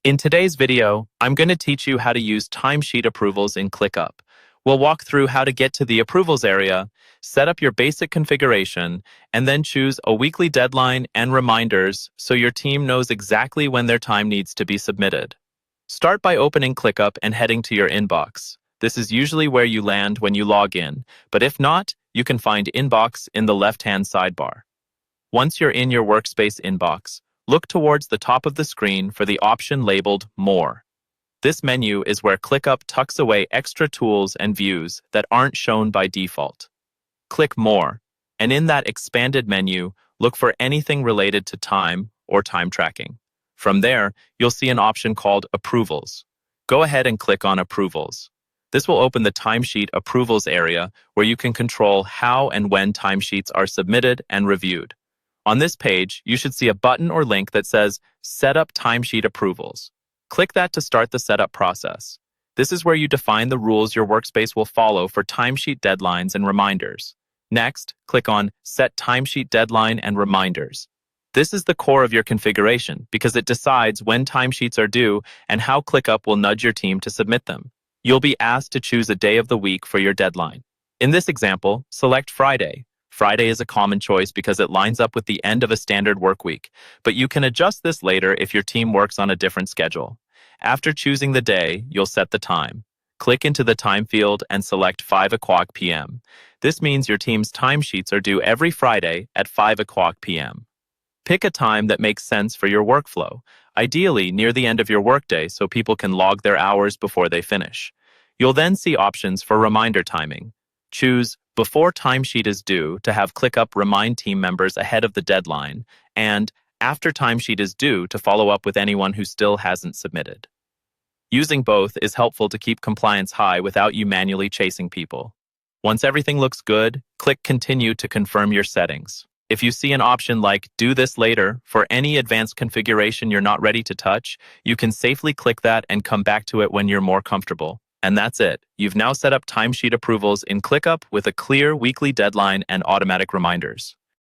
In today's video, I'm going to teach you how to use timesheet approvals in ClickUp. We'll walk through how to get to the approvals area, set up your basic configuration, and then choose a weekly deadline and reminders so your team knows exactly when their time needs to be submitted. Start by opening ClickUp and heading to your inbox. This is usually where you land when you log in, but if not, you can find Inbox in the left-hand sidebar. Once you're in your workspace inbox, look towards the top of the screen for the option labeled More. This menu is where ClickUp tucks away extra tools and views that aren't shown by default. Click More, and in that expanded menu, look for anything related to time or time tracking. From there, you'll see an option called Approvals. Go ahead and click on Approvals. This will open the Timesheet Approvals area where you can control how and when timesheets are submitted and reviewed. On this page, you should see a button or link that says Set up Timesheet Approvals. Click that to start the setup process. This is where you define the rules your workspace will follow for timesheet deadlines and reminders. Next, click on Set Timesheet Deadline and Reminders. This is the core of your configuration because it decides when timesheets are due and how ClickUp will nudge your team to submit them. You'll be asked to choose a day of the week for your deadline. In this example, select Friday. Friday is a common choice because it lines up with the end of a standard work week, but you can adjust this later if your team works on a different schedule. After choosing the day, you'll set the time. Click into the time field and select 5 o'clock p.m. This means your team's timesheets are due every Friday at 5 o'clock p.m. Pick a time that makes sense for your workflow, ideally near the end of your workday so people can log their hours before they finish. You'll then see options for reminder timing. Choose Before Timesheet is Due to have ClickUp remind team members ahead of the deadline, and After Timesheet is Due to follow up with anyone who still hasn't submitted. Using both is helpful to keep compliance high without you manually chasing people. Once everything looks good, click Continue to confirm your settings. If you see an option like Do This Later for any advanced configuration you're not ready to touch, you can safely click that and come back to it when you're more comfortable. And that's it. You've now set up timesheet approvals in ClickUp with a clear weekly deadline and automatic reminders.